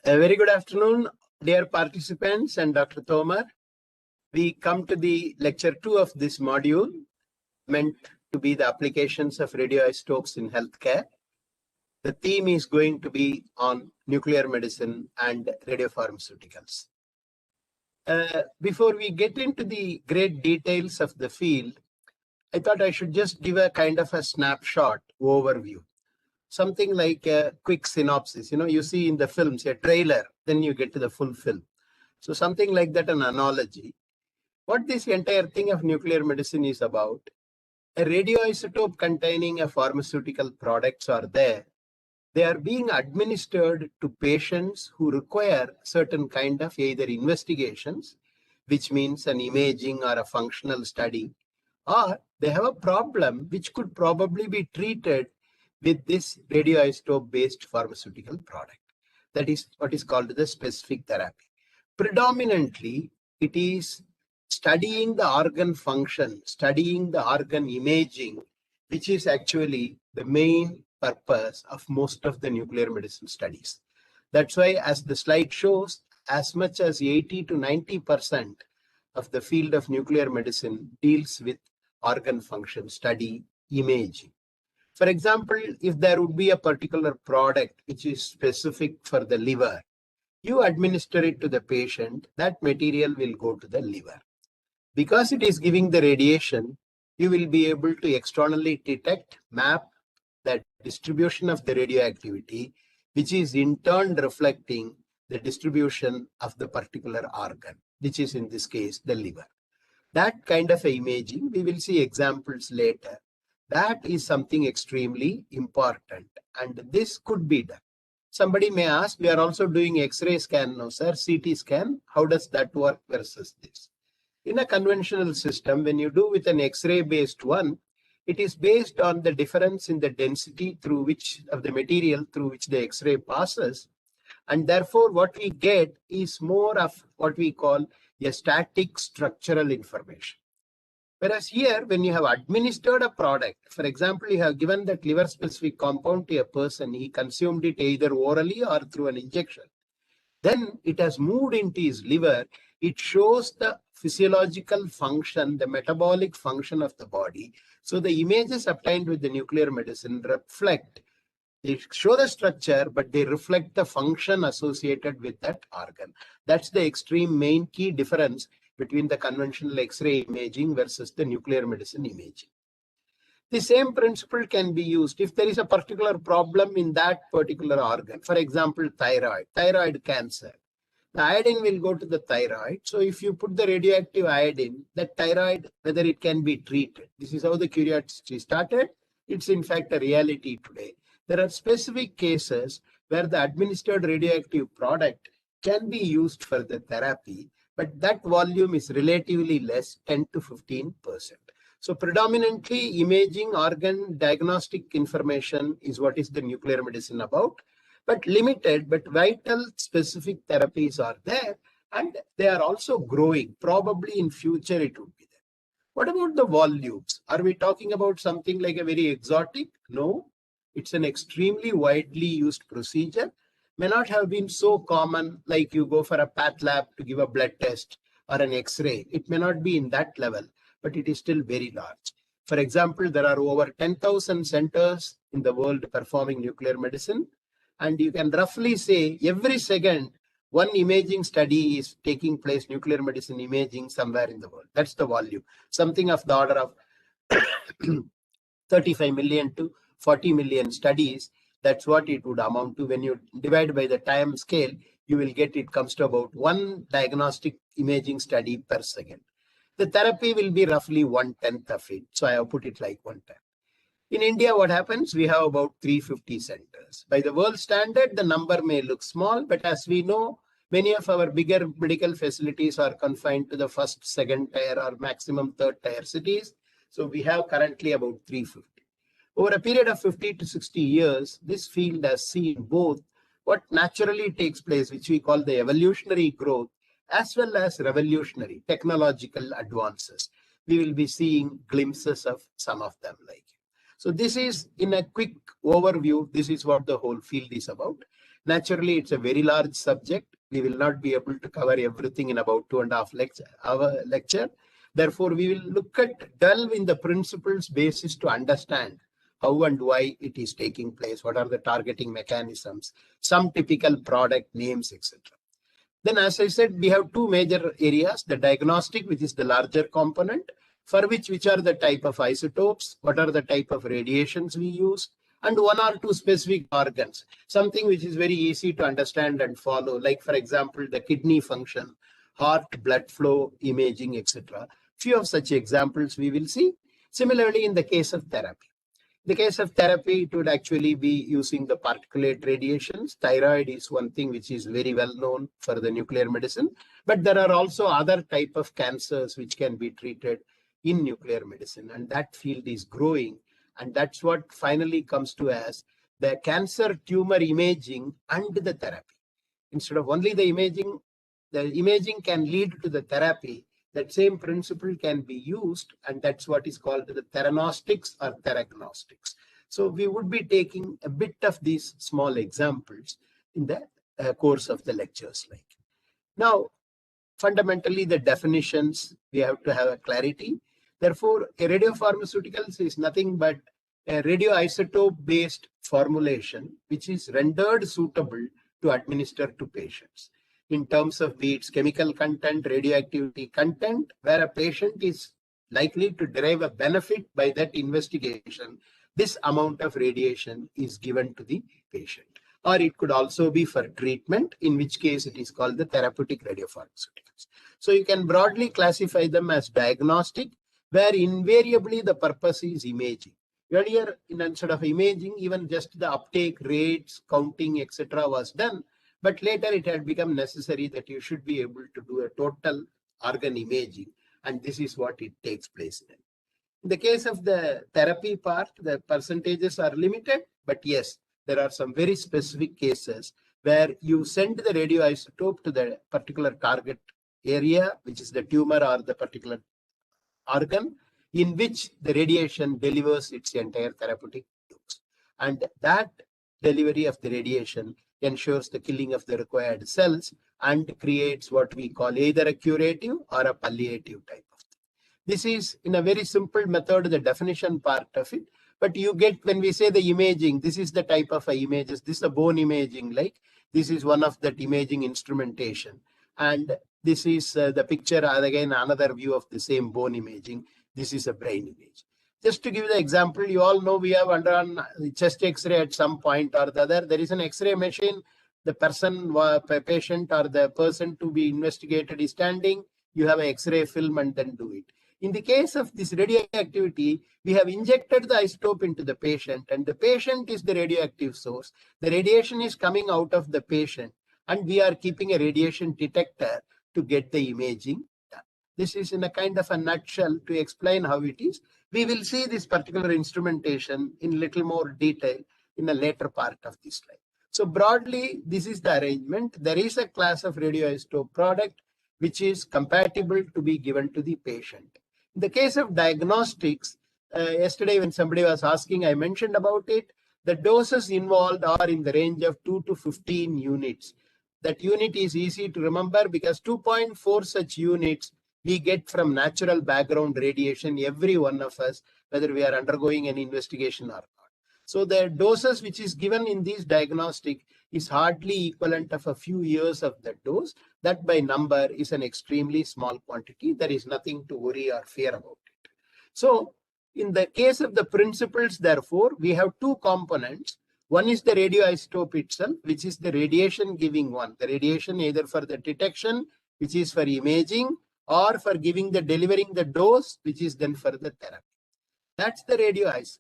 A very good afternoon, dear participants and Dr. Tomar. We come to the lecture 2 of this module, meant to be the applications of radioisotopes in healthcare. The theme is going to be on nuclear medicine and radiopharmaceuticals. Before we get into the great details of the field, I thought I should just give a kind of a snapshot overview. Something like a quick synopsis. You see in the films a trailer, then you get to the full film. So something like that, an analogy. What this entire thing of nuclear medicine is about, a radioisotope containing a pharmaceutical products are there. They are being administered to patients who require certain kind of either investigations, which means an imaging or a functional study, or they have a problem which could probably be treated with this radioisotope-based pharmaceutical product. That is what is called the specific therapy. Predominantly, it is studying the organ function, studying the organ imaging, which is actually the main purpose of most of the nuclear medicine studies. That's why, as the slide shows, as much as 80 to 90% of the field of nuclear medicine deals with organ function study, imaging. For example, if there would be a particular product which is specific for the liver, you administer it to the patient, that material will go to the liver. Because it is giving the radiation, you will be able to externally detect, map the distribution of the radioactivity, which is in turn reflecting the distribution of the particular organ, which is in this case the liver. That kind of imaging, we will see examples later. That is something extremely important, and this could be done. Somebody may ask, we are also doing X-ray scan now, sir, CT scan. How does that work versus this? In a conventional system, when you do with an X-ray based one, it is based on the difference in the density through which of the material through which the X-ray passes. And therefore, what we get is more of what we call a static structural information. Whereas here, when you have administered a product, for example, you have given that liver specific compound to a person, he consumed it either orally or through an injection. Then it has moved into his liver. It shows the physiological function, the metabolic function of the body. So the images obtained with the nuclear medicine reflect, they show the structure, but they reflect the function associated with that organ. That's the extreme main key difference between the conventional X-ray imaging versus the nuclear medicine imaging. The same principle can be used if there is a particular problem in that particular organ. For example, thyroid cancer. The iodine will go to the thyroid. So if you put the radioactive iodine, the thyroid, whether it can be treated. This is how the curiosity started. It's in fact a reality today. There are specific cases where the administered radioactive product can be used for the therapy, but that volume is relatively less, 10 to 15%. So predominantly imaging organ diagnostic information is what is the nuclear medicine about, but limited, but vital specific therapies are there, and they are also growing. Probably in future it would be there. What about the volumes? Are we talking about something like a very exotic? No, it's an extremely widely used procedure. May not have been so common like you go for a path lab to give a blood test or an X-ray. It may not be in that level, but it is still very large. For example, there are over 10,000 centers in the world performing nuclear medicine. And you can roughly say every second, one imaging study is taking place, nuclear medicine imaging somewhere in the world. That's the volume. Something of the order of 35 million to 40 million studies. That's what it would amount to. When you divide by the time scale, you will get it comes to about one diagnostic imaging study per second. The therapy will be roughly 1/10 of it. So I have put it like 1/10. In India, what happens? We have about 350 centers. By the world standard, the number may look small, but as we know, many of our bigger medical facilities are confined to the first, second tier or maximum third tier cities. So we have currently about 350. Over a period of 50 to 60 years, this field has seen both what naturally takes place, which we call the evolutionary growth, as well as revolutionary technological advances. We will be seeing glimpses of some of them like. So this is in a quick overview, this is what the whole field is about. Naturally, it's a very large subject. We will not be able to cover everything in about 2.5 hour lecture. Therefore, we will delve in the principles basis to understand how and why it is taking place, what are the targeting mechanisms, some typical product names, etc. Then, as I said, we have two major areas, the diagnostic, which is the larger component, for which are the type of isotopes, what are the type of radiations we use, and one or two specific organs, something which is very easy to understand and follow, like, for example, the kidney function, heart, blood flow, imaging, etc. Few of such examples we will see. Similarly, in the case of therapy. In the case of therapy, it would actually be using the particulate radiations. Thyroid is one thing which is very well known for the nuclear medicine, but there are also other type of cancers which can be treated in nuclear medicine, and that field is growing, and that's what finally comes to as the cancer tumor imaging and the therapy. Instead of only the imaging can lead to the therapy. That same principle can be used, and that's what is called the theranostics or theragnostics. So we would be taking a bit of these small examples in the course of the lectures. Like now, fundamentally, the definitions, we have to have a clarity. Therefore, a radiopharmaceuticals is nothing but a radioisotope-based formulation which is rendered suitable to administer to patients in terms of be its chemical content, radioactivity content, where a patient is likely to derive a benefit by that investigation. This amount of radiation is given to the patient. Or it could also be for treatment, in which case it is called the therapeutic radiopharmaceuticals. So you can broadly classify them as diagnostic, where invariably the purpose is imaging. Earlier, instead of imaging, even just the uptake rates, counting, etc. was done. But later it had become necessary that you should be able to do a total organ imaging, and this is what it takes place in. In the case of the therapy part, the percentages are limited, but yes, there are some very specific cases where you send the radioisotope to the particular target area, which is the tumor or the particular organ, in which the radiation delivers its entire therapeutic dose. And that delivery of the radiation ensures the killing of the required cells and creates what we call either a curative or a palliative type of thing. This is in a very simple method, the definition part of it. But you get, when we say the imaging, this is the type of images. This is a bone imaging, like this is one of that imaging instrumentation. And this is the picture, again, another view of the same bone imaging. This is a brain image. Just to give the example, you all know we have undergone chest X-ray at some point or the other. There is an X-ray machine. The patient or the person to be investigated is standing. You have an X-ray film and then do it. In the case of this radioactivity, we have injected the isotope into the patient, and the patient is the radioactive source. The radiation is coming out of the patient, and we are keeping a radiation detector to get the imaging done. This is in a kind of a nutshell to explain how it is. We will see this particular instrumentation in little more detail in a later part of this slide. So broadly, this is the arrangement. There is a class of radioisotope product which is compatible to be given to the patient. In the case of diagnostics, yesterday when somebody was asking, I mentioned about it. The doses involved are in the range of 2 to 15 units. That unit is easy to remember because 2.4 such units we get from natural background radiation, every one of us, whether we are undergoing an investigation or not. So the doses which is given in these diagnostic is hardly equivalent of a few years of that dose. That by number is an extremely small quantity. There is nothing to worry or fear about it. So in the case of the principles, therefore, we have two components. One is the radioisotope itself, which is the radiation giving one. The radiation either for the detection, which is for imaging, or for delivering the dose, which is then for the therapy. That's the radioisotope.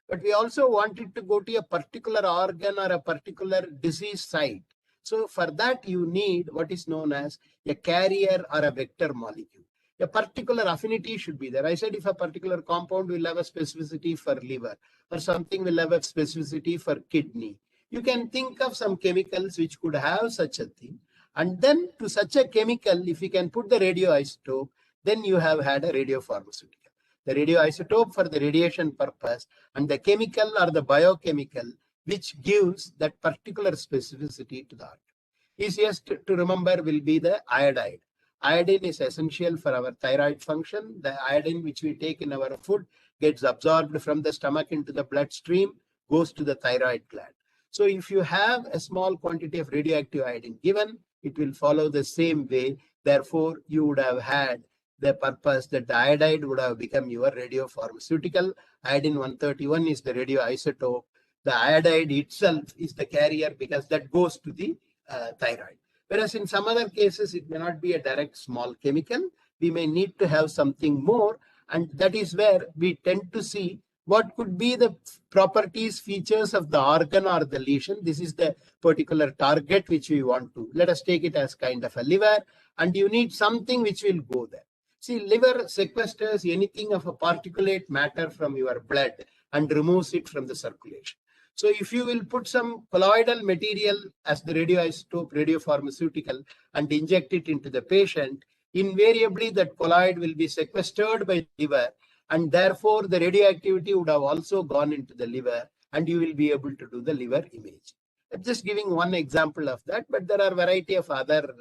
But we also wanted to go to a particular organ or a particular disease site. So for that, you need what is known as a carrier or a vector molecule. A particular affinity should be there. I said if a particular compound will have a specificity for liver, or something will have a specificity for kidney. You can think of some chemicals which could have such a thing. And then to such a chemical, if you can put the radioisotope, then you have had a radiopharmaceutical. The radioisotope for the radiation purpose and the chemical or the biochemical which gives that particular specificity to the organ. Easiest to remember will be the iodide. Iodine is essential for our thyroid function. The iodine which we take in our food gets absorbed from the stomach into the bloodstream, goes to the thyroid gland. So if you have a small quantity of radioactive iodine given, it will follow the same way. Therefore, you would have had the purpose that the iodide would have become your radiopharmaceutical. Iodine 131 is the radioisotope. The iodide itself is the carrier because that goes to the thyroid. Whereas in some other cases, it may not be a direct small chemical. We may need to have something more. And that is where we tend to see what could be the properties, features of the organ or the lesion. This is the particular target which we want to. Let us take it as kind of a liver. And you need something which will go there. See, liver sequesters anything of a particulate matter from your blood and removes it from the circulation. So if you will put some colloidal material as the radioisotope, radiopharmaceutical, and inject it into the patient, invariably that colloid will be sequestered by the liver, and therefore the radioactivity would have also gone into the liver, and you will be able to do the liver image. I'm just giving one example of that, but there are a variety of other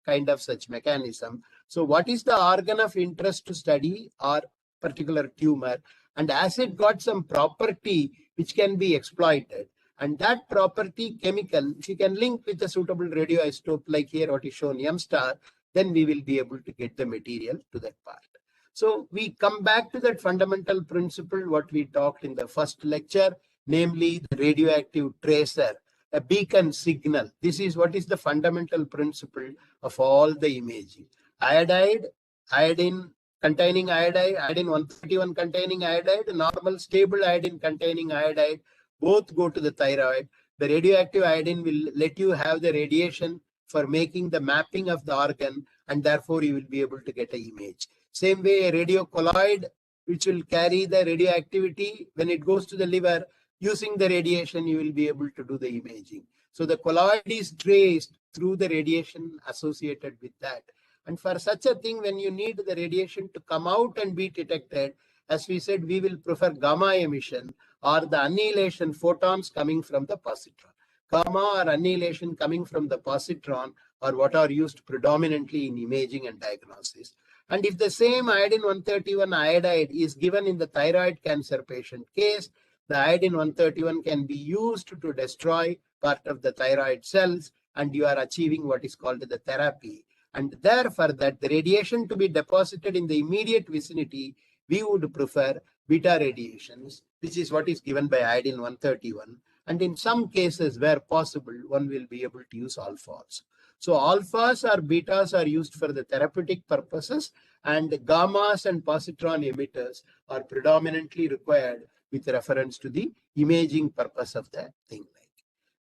kind of such mechanism. So what is the organ of interest to study or particular tumor? And as it got some property which can be exploited, and that property chemical, if you can link with a suitable radioisotope like here what is shown M star, then we will be able to get the material to that part. So we come back to that fundamental principle what we talked in the first lecture, namely the radioactive tracer, a beacon signal. This is what is the fundamental principle of all the imaging. Iodide, iodine containing iodide, iodine 131 containing iodide, normal stable iodine containing iodide, both go to the thyroid. The radioactive iodine will let you have the radiation for making the mapping of the organ, and therefore you will be able to get an image. Same way, a radiocolloid, which will carry the radioactivity when it goes to the liver, using the radiation, you will be able to do the imaging. So the colloid is traced through the radiation associated with that. And for such a thing, when you need the radiation to come out and be detected, as we said, we will prefer gamma emission or the annihilation photons coming from the positron. Gamma or annihilation coming from the positron are what are used predominantly in imaging and diagnosis. And if the same iodine 131 iodide is given in the thyroid cancer patient case, the iodine 131 can be used to destroy part of the thyroid cells, and you are achieving what is called the therapy. And therefore, that the radiation to be deposited in the immediate vicinity, we would prefer beta radiations, which is what is given by iodine 131. And in some cases where possible, one will be able to use alpha also. So alphas or betas are used for the therapeutic purposes, and gammas and positron emitters are predominantly required with reference to the imaging purpose of the thing.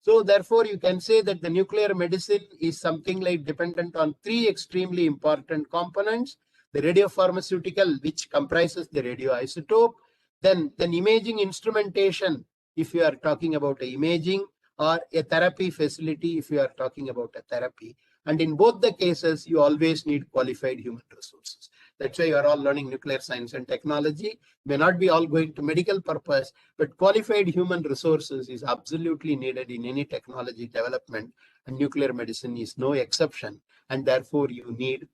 So therefore, you can say that the nuclear medicine is something like dependent on three extremely important components: the radiopharmaceutical, which comprises the radioisotope, then imaging instrumentation, if you are talking about a imaging, or a therapy facility, if you are talking about a therapy. And in both the cases, you always need qualified human resources. That's why you are all learning nuclear science and technology. May not be all going to medical purpose, but qualified human resources is absolutely needed in any technology development, and nuclear medicine is no exception. And therefore, you need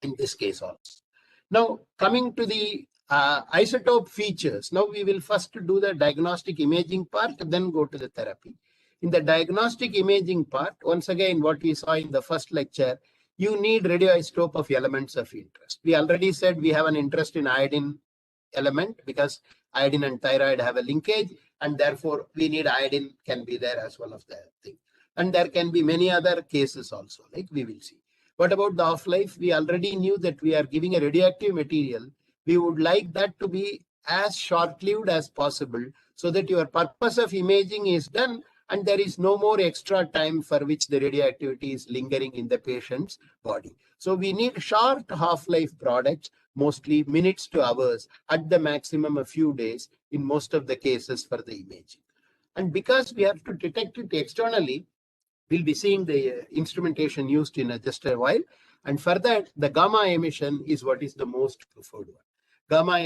in this case also. Now, coming to the isotope features. Now, we will first do the diagnostic imaging part, then go to the therapy. In the diagnostic imaging part, once again, what we saw in the first lecture, you need radioisotope of elements of interest. We already said we have an interest in iodine element because iodine and thyroid have a linkage, and therefore we need iodine can be there as well of the thing. And there can be many other cases also, like we will see. What about the half-life? We already knew that we are giving a radioactive material. We would like that to be as short-lived as possible so that your purpose of imaging is done and there is no more extra time for which the radioactivity is lingering in the patient's body. So we need short half-life products, mostly minutes to hours, at the maximum a few days in most of the cases for the imaging. And because we have to detect it externally, we'll be seeing the instrumentation used in just a while. And for that, the gamma emission is what is the most preferred one. gamma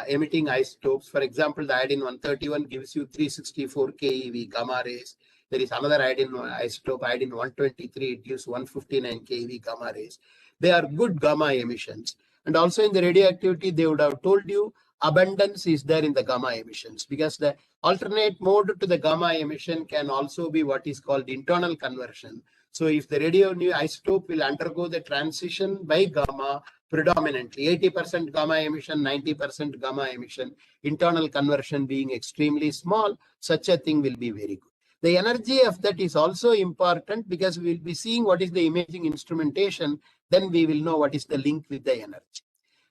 emitting isotopes. For example, the iodine-131 gives you 364 keV gamma rays. There is another iodine isotope, iodine-123, it gives 159 keV gamma rays. They are good gamma emissions. And also in the radioactivity, they would have told you abundance is there in the gamma emissions, because the alternate mode to the gamma emission can also be what is called internal conversion. So if the radioisotope will undergo the transition by gamma predominantly, 80% gamma emission, 90% gamma emission, internal conversion being extremely small, such a thing will be very good. The energy of that is also important, because we will be seeing what is the imaging instrumentation, then we will know what is the link with the energy.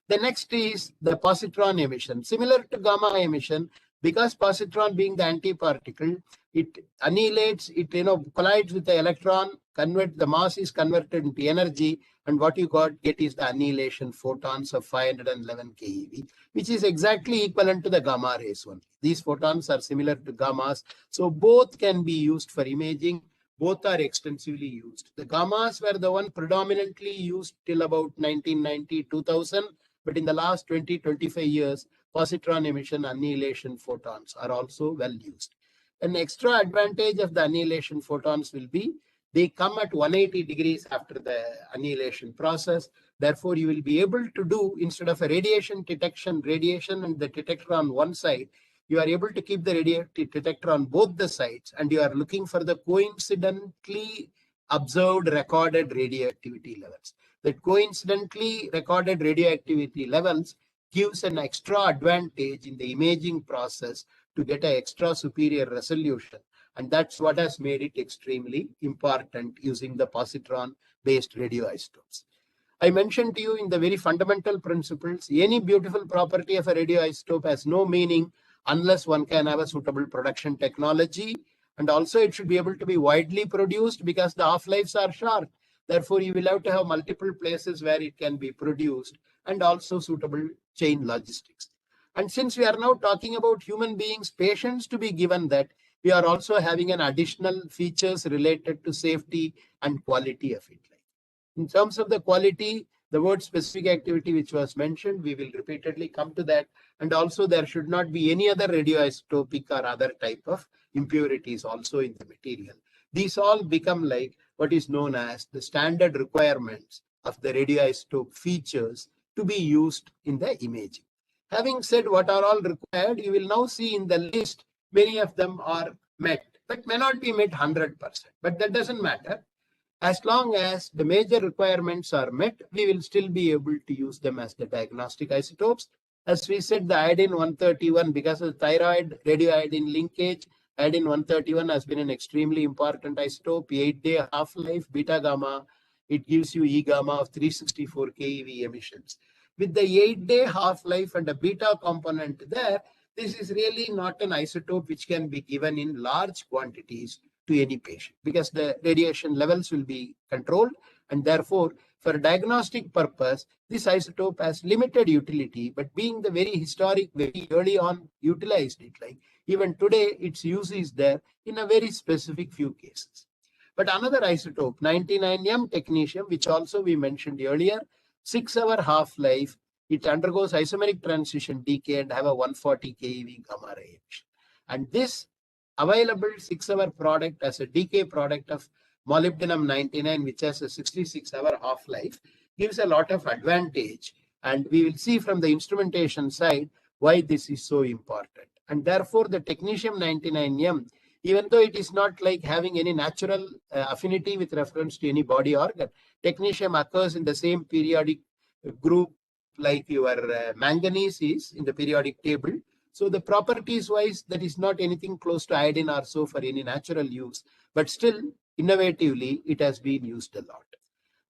The next is the positron emission. Similar to gamma emission, because positron being the antiparticle, it annihilates, it collides with the electron, the mass is converted into energy, and what you get is the annihilation photons of 511 keV, which is exactly equivalent to the gamma rays one. These photons are similar to gammas, so both can be used for imaging. Both are extensively used. The gammas were the one predominantly used till about 1990, 2000. But in the last 20-25 years, positron emission annihilation photons are also well used. An extra advantage of the annihilation photons will be they come at 180 degrees after the annihilation process. Therefore, you will be able to do, instead of a radiation and the detector on one side, you are able to keep the detector on both the sides, and you are looking for the coincidentally observed recorded radioactivity levels. That coincidentally recorded radioactivity levels gives an extra advantage in the imaging process to get an extra superior resolution. And that's what has made it extremely important using the positron-based radioisotopes. I mentioned to you in the very fundamental principles, any beautiful property of a radioisotope has no meaning unless one can have a suitable production technology. And also it should be able to be widely produced, because the half-lives are short. Therefore, you will have to have multiple places where it can be produced, and also suitable chain logistics. And since we are now talking about human beings, patients to be given that, we are also having an additional features related to safety and quality of it. In terms of the quality, the word specific activity which was mentioned, we will repeatedly come to that. And also there should not be any other radioisotopic or other type of impurities also in the material. These all become like what is known as the standard requirements of the radioisotope features to be used in the imaging. Having said what are all required, you will now see in the list, many of them are met, but may not be met 100%. But that doesn't matter. As long as the major requirements are met, we will still be able to use them as the diagnostic isotopes. As we said, the iodine-131, because of the thyroid radioiodine linkage, iodine-131 has been an extremely important isotope. 8-day half-life, beta gamma, it gives you E gamma of 364 keV emissions. With the 8-day half-life and a beta component there, this is really not an isotope which can be given in large quantities to any patient, because the radiation levels will be controlled, and therefore for diagnostic purpose this isotope has limited utility. But being the very historic, very early on utilized it, like even today its use is there in a very specific few cases. But another isotope, 99M technetium, which also we mentioned earlier, 6-hour half-life, it undergoes isomeric transition decay and have a 140 keV gamma ray emission. And this available 6-hour product as a decay product of molybdenum 99, which has a 66-hour half-life, gives a lot of advantage. And we will see from the instrumentation side why this is so important. And therefore, the technetium 99M, even though it is not like having any natural affinity with reference to any body organ, technetium occurs in the same periodic group like your manganese is in the periodic table. So the properties wise, that is not anything close to iodine or so for any natural use, but still innovatively it has been used a lot.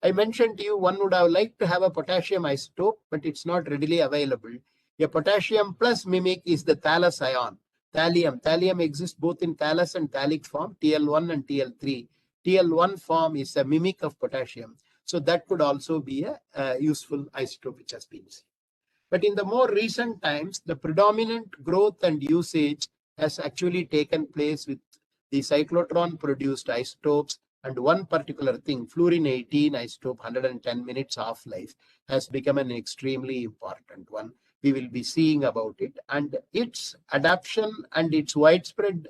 I mentioned to you one would have liked to have a potassium isotope, but it's not readily available. A potassium plus mimic is the thallus ion. Thallium. Thallium exists both in thallus and thallic form, TL1 and TL3. TL1 form is a mimic of potassium. So that could also be a useful isotope which has been seen. But in the more recent times, the predominant growth and usage has actually taken place with the cyclotron-produced isotopes, and one particular thing, fluorine-18 isotope, 110 minutes half-life, has become an extremely important one. we will be seeing about it, and its adoption and its widespread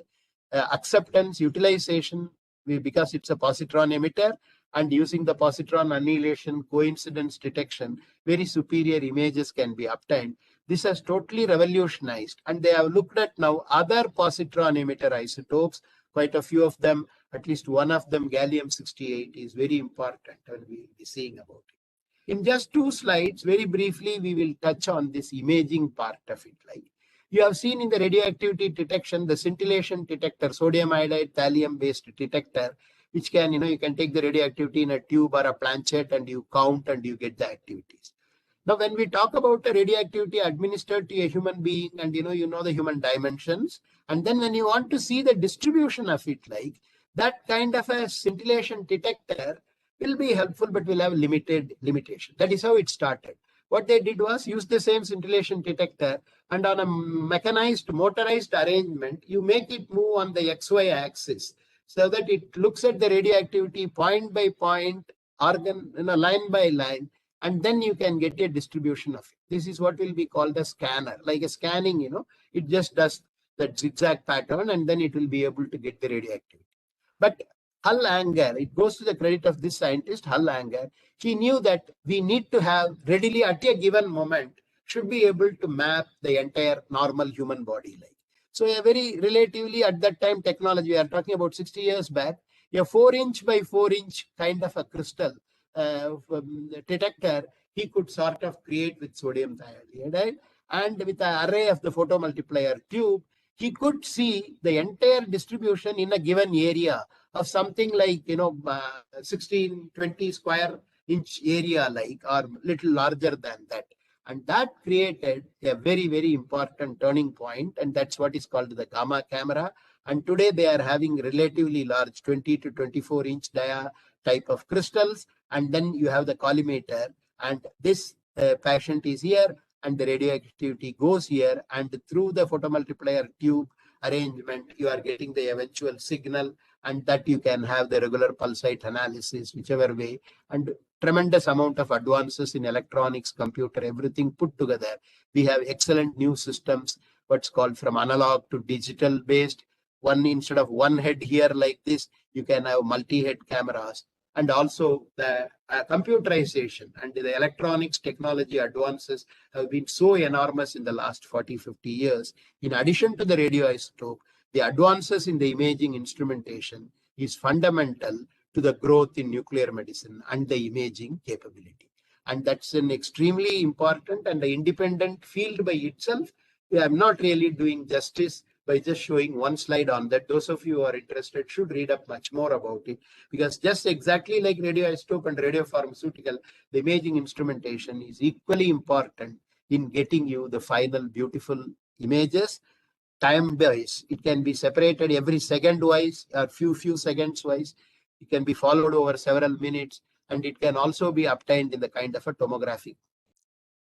acceptance, utilization, because it's a positron emitter, and using the positron annihilation coincidence detection, very superior images can be obtained. This has totally revolutionized, and they have looked at now other positron emitter isotopes, quite a few of them, at least one of them, gallium-68, is very important, and we will be seeing about it. In just 2 slides, very briefly, we will touch on this imaging part of it. Like you have seen in the radioactivity detection, the scintillation detector, sodium iodide, thallium-based detector, which can, you can take the radioactivity in a tube or a planchette and you count and you get the activities. Now, when we talk about the radioactivity administered to a human being, and you know the human dimensions, and then when you want to see the distribution of it, like that kind of a scintillation detector will be helpful, but will have limited limitation. That is how it started. What they did was use the same scintillation detector, and on a mechanized, motorized arrangement, you make it move on the XY axis so that it looks at the radioactivity point by point, organ, line by line, and then you can get a distribution of it. This is what will be called a scanner, like a scanning, it just does that zigzag pattern, and then it will be able to get the radioactivity. But Hull Anger, it goes to the credit of this scientist, Hull Anger, he knew that we need to have readily at a given moment, should be able to map the entire normal human body. Like, so a very relatively at that time technology, we are talking about 60 years back, a 4-inch by 4-inch kind of a crystal detector, he could sort of create with sodium thiolide, and with an array of the photomultiplier tube, he could see the entire distribution in a given area of something like 16-20 square inch area, like, or little larger than that. And that created a very, very important turning point, and that's what is called the gamma camera. And today they are having relatively large 20 to 24 inch dia type of crystals, and then you have the collimator, and this patient is here, and the radioactivity goes here, and through the photomultiplier tube arrangement, you are getting the eventual signal, and that you can have the regular pulsate analysis, whichever way, and tremendous amount of advances in electronics, computer, everything put together. We have excellent new systems, what's called from analog to digital based. One, instead of one head here like this, you can have multi-head cameras. And also the computerization and the electronics technology advances have been so enormous in the last 40-50 years. In addition to the radioisotope, the advances in the imaging instrumentation is fundamental to the growth in nuclear medicine and the imaging capability. And that's an extremely important and independent field by itself. I'm not really doing justice by just showing one slide on that. Those of you who are interested should read up much more about it, because just exactly like radioisotope and radiopharmaceutical, the imaging instrumentation is equally important in getting you the final beautiful images. Time wise, it can be separated every second wise or few seconds wise. It can be followed over several minutes, and it can also be obtained in the kind of a tomography.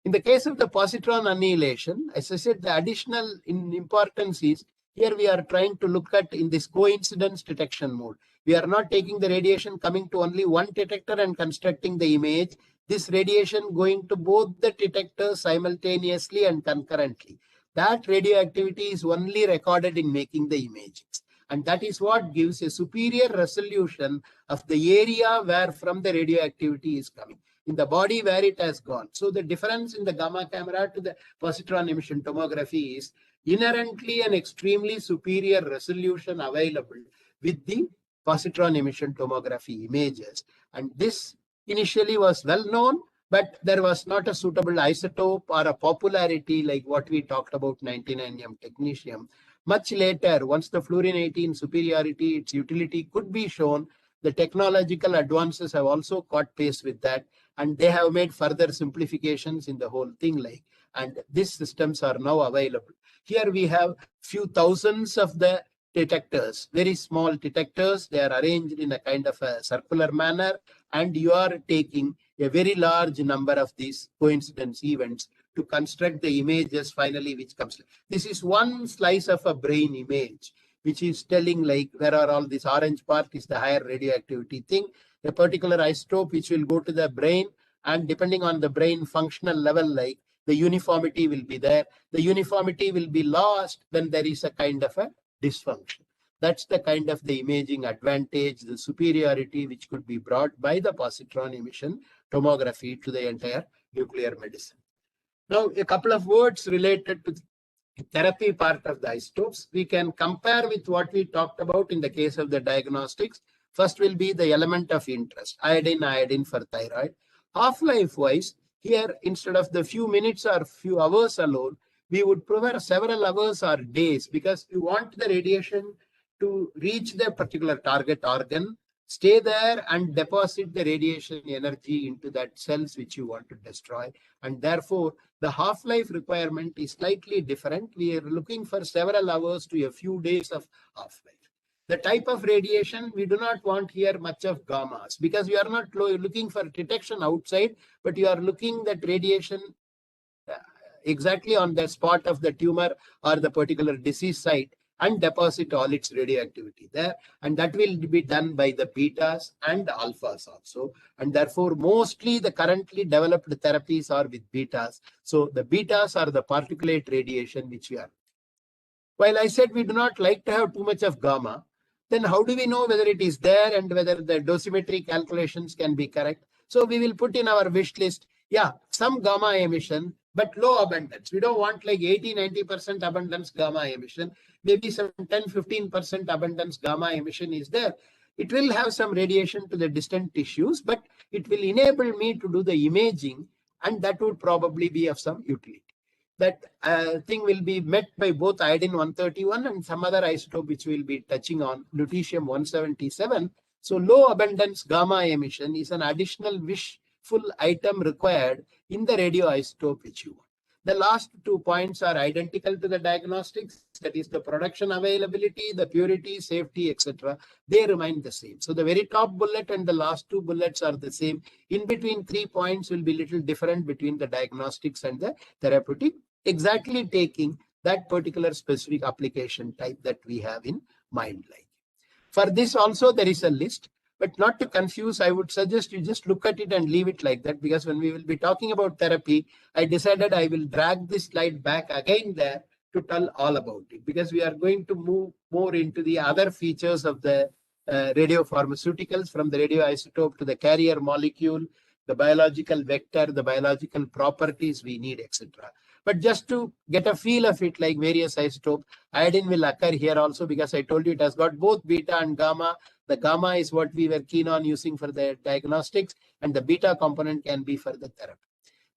In the case of the positron annihilation, as I said, the additional importance is here we are trying to look at in this coincidence detection mode. We are not taking the radiation coming to only one detector and constructing the image. This radiation going to both the detectors simultaneously and concurrently. That radioactivity is only recorded in making the images. And that is what gives a superior resolution of the area where from the radioactivity is coming, in the body where it has gone. So the difference in the gamma camera to the positron emission tomography is inherently an extremely superior resolution available with the positron emission tomography images. And this initially was well known, but there was not a suitable isotope or a popularity like what we talked about 99M technetium. Much later, once the fluorine-18 superiority, its utility could be shown, the technological advances have also caught pace with that, and they have made further simplifications in the whole thing, like, and these systems are now available. Here we have few thousands of the detectors, very small detectors. They are arranged in a kind of a circular manner, and you are taking a very large number of these coincidence events to construct the images finally, which comes. This is one slice of a brain image, which is telling like where are all this orange part is the higher radioactivity thing, a particular isotope which will go to the brain, and depending on the brain functional level, like the uniformity will be there. The uniformity will be lost when there is a kind of a dysfunction. That's the kind of the imaging advantage, the superiority which could be brought by the positron emission tomography to the entire nuclear medicine. Now, a couple of words related to the therapy part of the isotopes. We can compare with what we talked about in the case of the diagnostics. First will be the element of interest, iodine for thyroid. Half-life wise, here instead of the few minutes or few hours alone, we would prefer several hours or days, because we want the radiation to reach the particular target organ, stay there and deposit the radiation energy into that cells which you want to destroy. And therefore, the half-life requirement is slightly different. We are looking for several hours to a few days of half-life. The type of radiation, we do not want here much of gammas, because we are not looking for detection outside, but you are looking that radiation exactly on the spot of the tumor or the particular disease site and deposit all its radioactivity there. And that will be done by the betas and alphas also. And therefore, mostly the currently developed therapies are with betas. So the betas are the particulate radiation which we are. While I said we do not like to have too much of gamma, then how do we know whether it is there and whether the dosimetry calculations can be correct? So we will put in our wish list, yeah, some gamma emission, but low abundance. We don't want like 80-90% abundance gamma emission. Maybe some 10-15% abundance gamma emission is there. It will have some radiation to the distant tissues, but it will enable me to do the imaging, and that would probably be of some utility. That thing will be met by both iodine-131 and some other isotope which we will be touching on, lutetium-177. So low abundance gamma emission is an additional wishful item required in the radioisotope which you want. The last 2 points are identical to the diagnostics, that is the production availability, the purity, safety, etc. They remain the same. So the very top bullet and the last 2 bullets are the same. In between 3 points will be little different between the diagnostics and the therapeutic, exactly taking that particular specific application type that we have in mind. Like for this also there is a list, but not to confuse, I would suggest you just look at it and leave it like that, because when we will be talking about therapy, I decided I will drag this slide back again there to tell all about it, because we are going to move more into the other features of the radiopharmaceuticals, from the radioisotope to the carrier molecule, the biological vector, the biological properties we need, etc. But just to get a feel of it, like various isotope, iodine will occur here also, because I told you it has got both beta and gamma. The gamma is what we were keen on using for the diagnostics, and the beta component can be for the therapy.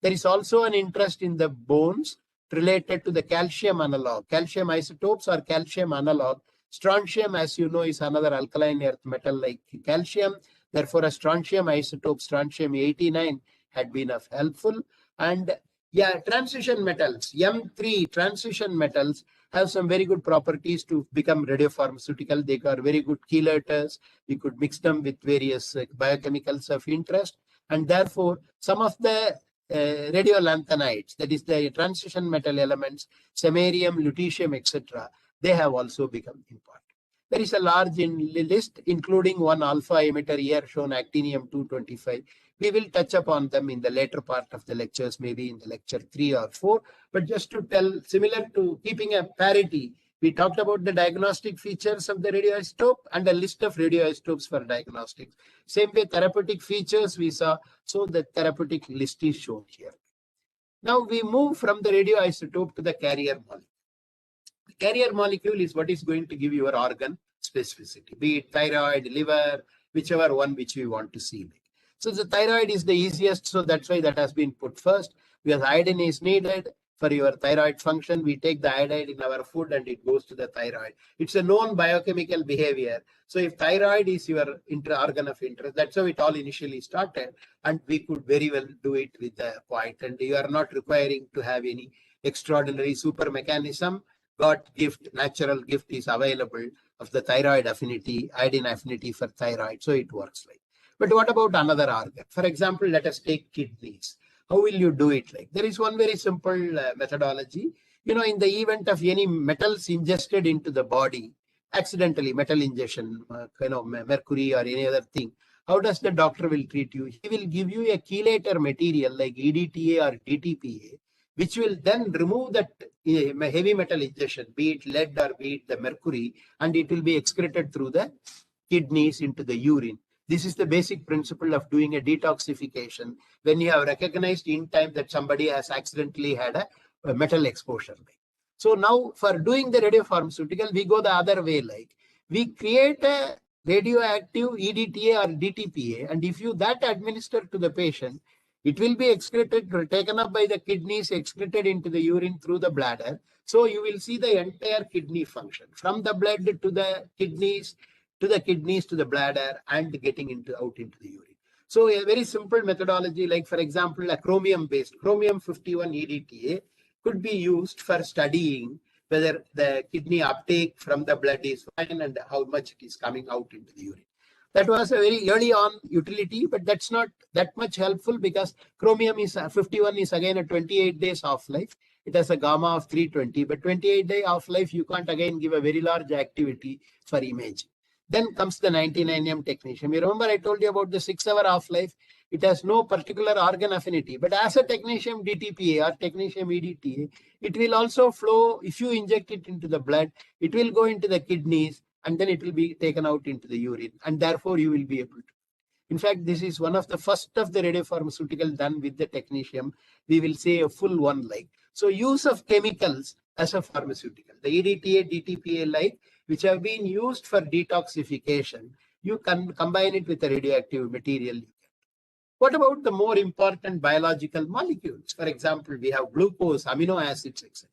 There is also an interest in the bones related to the calcium analog. Calcium isotopes are calcium analog. Strontium, as you know, is another alkaline earth metal like calcium. Therefore, a strontium isotope, strontium-89, had been of helpful. And yeah, transition metals, M3 transition metals have some very good properties to become radiopharmaceutical. They are very good chelators. We could mix them with various biochemicals of interest. And therefore, some of the radiolanthanides, that is the transition metal elements, samarium, lutetium, etc., they have also become important. There is a large list, including one alpha emitter here shown, actinium-225. We will touch upon them in the later part of the lectures, maybe in the lecture 3 or 4. But just to tell, similar to keeping a parity, we talked about the diagnostic features of the radioisotope and a list of radioisotopes for diagnostics. Same way, therapeutic features we saw, so the therapeutic list is shown here. Now we move from the radioisotope to the carrier molecule. The carrier molecule is what is going to give your organ specificity, be it thyroid, liver, whichever one which we want to see. So the thyroid is the easiest, so that's why that has been put first, because iodine is needed for your thyroid function. We take the iodine in our food and it goes to the thyroid. It's a known biochemical behavior. So if thyroid is your organ of interest, that's how it all initially started, and we could very well do it with the point. And you are not requiring to have any extraordinary super mechanism. God gift, natural gift is available of the thyroid affinity, iodine affinity for thyroid. So it works like. But what about another organ? For example, let us take kidneys. How will you do it? Like there is one very simple methodology. You know, in the event of any metals ingested into the body, accidentally metal ingestion, mercury or any other thing, how does the doctor will treat you? He will give you a chelator material like EDTA or DTPA, which will then remove that heavy metal ingestion, be it lead or be it the mercury, and it will be excreted through the kidneys into the urine. This is the basic principle of doing a detoxification when you have recognized in time that somebody has accidentally had a metal exposure. So now for doing the radiopharmaceutical, we go the other way, like we create a radioactive EDTA or DTPA, and if you that administer to the patient, it will be excreted, taken up by the kidneys, excreted into the urine through the bladder. So you will see the entire kidney function from the blood to the kidneys, to the bladder, and getting out into the urine. So a very simple methodology, like for example, a chromium-based, chromium-51 EDTA could be used for studying whether the kidney uptake from the blood is fine and how much it is coming out into the urine. That was a very early on utility, but that's not that much helpful because chromium is 51 is again a 28 days half-life. It has a gamma of 320, but 28-day half-life, you can't again give a very large activity for imaging. Then comes the 99M technetium. You remember I told you about the 6-hour half-life. It has no particular organ affinity, but as a technetium DTPA or technetium EDTA, it will also flow. If you inject it into the blood, it will go into the kidneys, and then it will be taken out into the urine, and therefore you will be able to. In fact, this is one of the first of the radiopharmaceutical done with the technetium. We will say a full one like. So use of chemicals as a pharmaceutical, the EDTA, DTPA like, which have been used for detoxification, you can combine it with a radioactive material. What about the more important biological molecules? For example, we have glucose, amino acids, etc.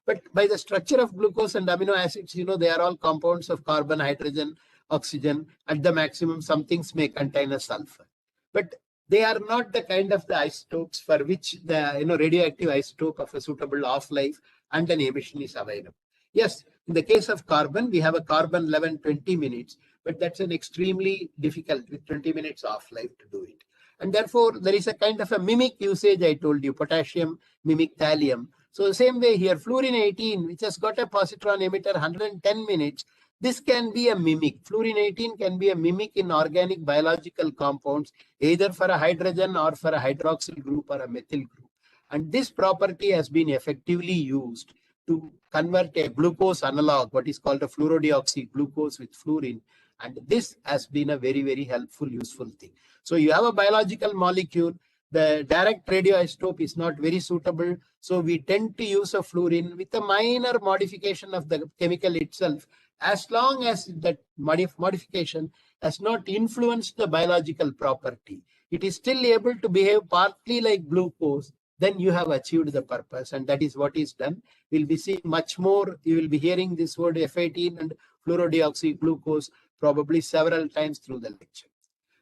But by the structure of glucose and amino acids, they are all compounds of carbon, hydrogen, oxygen. At the maximum, some things may contain a sulfur. But they are not the kind of the isotopes for which the radioactive isotope of a suitable half-life and an emission is available. Yes, in the case of carbon, we have a carbon 11, 20 minutes, but that's an extremely difficult with 20 minutes half-life to do it. And therefore, there is a kind of a mimic usage, I told you, potassium, mimic thallium. So the same way here, fluorine 18, which has got a positron emitter 110 minutes, this can be a mimic. Fluorine 18 can be a mimic in organic biological compounds, either for a hydrogen or for a hydroxyl group or a methyl group. And this property has been effectively used to convert a glucose analog, what is called a fluorodeoxy glucose with fluorine. And this has been a very, very helpful, useful thing. So you have a biological molecule. The direct radioisotope is not very suitable. So we tend to use a fluorine with a minor modification of the chemical itself, as long as that modification has not influenced the biological property. It is still able to behave partly like glucose. Then you have achieved the purpose, and that is what is done. We'll be seeing much more. You will be hearing this word F18 and fluorodeoxy glucose probably several times through the lecture.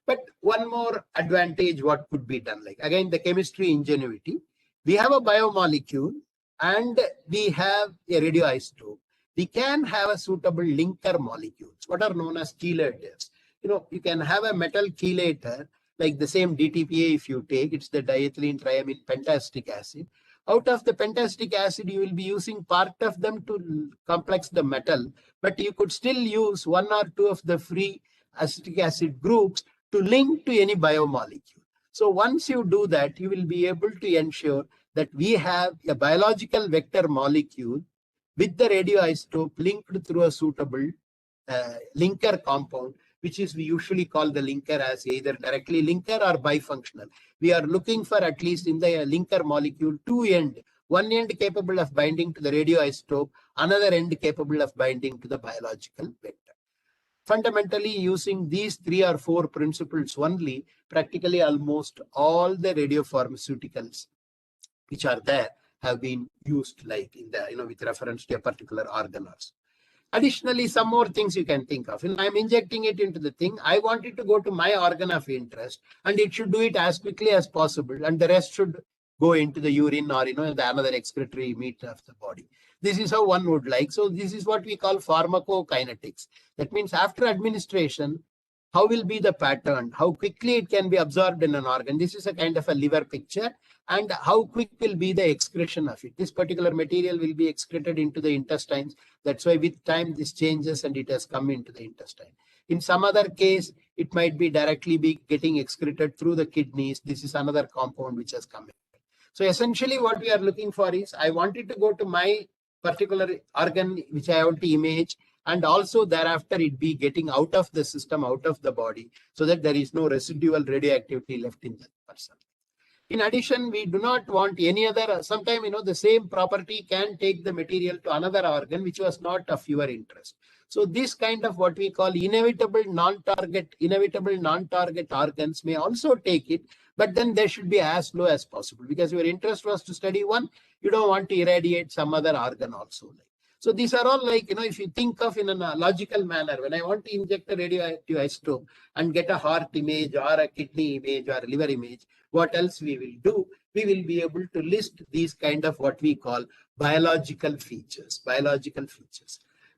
But one more advantage, what could be done, like again, the chemistry ingenuity. We have a biomolecule and we have a radioisotope. We can have a suitable linker molecules, what are known as chelators. You can have a metal chelator, like the same DTPA if you take, it's the diethylene triamine pentacetic acid. Out of the pentacetic acid, you will be using part of them to complex the metal, but you could still use one or two of the free acetic acid groups to link to any biomolecule. So once you do that, you will be able to ensure that we have a biological vector molecule with the radioisotope linked through a suitable linker compound, which is we usually call the linker as either directly linker or bifunctional. We are looking for at least in the linker molecule two end, one end capable of binding to the radioisotope, another end capable of binding to the biological vector. Fundamentally, using these 3 or 4 principles only, practically almost all the radiopharmaceuticals which are there have been used, like in the with reference to a particular organ or so. Additionally, some more things you can think of. I'm injecting it into the thing. I want it to go to my organ of interest, and it should do it as quickly as possible, and the rest should go into the urine or the another excretory meat of the body. This is how one would like. So this is what we call pharmacokinetics. That means after administration, how will be the pattern? How quickly it can be absorbed in an organ? This is a kind of a liver picture. And how quick will be the excretion of it? This particular material will be excreted into the intestines. That's why with time this changes and it has come into the intestine. In some other case, it might be directly be getting excreted through the kidneys. This is another compound which has come in. So essentially what we are looking for is, I wanted to go to my particular organ which I want to image, and also thereafter it be getting out of the system, out of the body, so that there is no residual radioactivity left in the person. In addition, we do not want any other, sometimes, the same property can take the material to another organ which was not of your interest. So this kind of what we call inevitable non-target organs may also take it, but then they should be as low as possible, because your interest was to study one, you don't want to irradiate some other organ also. So these are all like, if you think of in a logical manner, when I want to inject a radioactive isotope and get a heart image or a kidney image or a liver image, what else we will do? We will be able to list these kind of what we call biological features.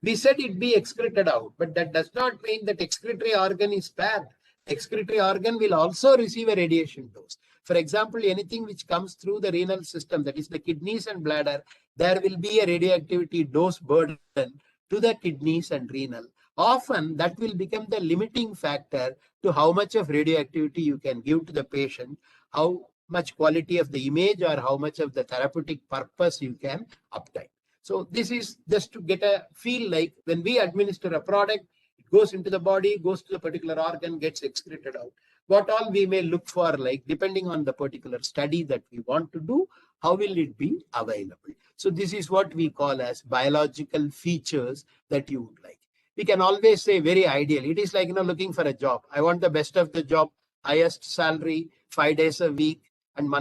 We said it be excreted out, but that does not mean that excretory organ is spared. Excretory organ will also receive a radiation dose. For example, anything which comes through the renal system, that is the kidneys and bladder, there will be a radioactivity dose burden to the kidneys and renal. Often that will become the limiting factor to how much of radioactivity you can give to the patient, how much quality of the image or how much of the therapeutic purpose you can obtain. So this is just to get a feel, like when we administer a product, it goes into the body, goes to the particular organ, gets excreted out. What all we may look for, like depending on the particular study that we want to do, how will it be available? So this is what we call as biological features that you would like. We can always say very ideal. It is like, looking for a job. I want the best of the job, highest salary, 5 days a week, and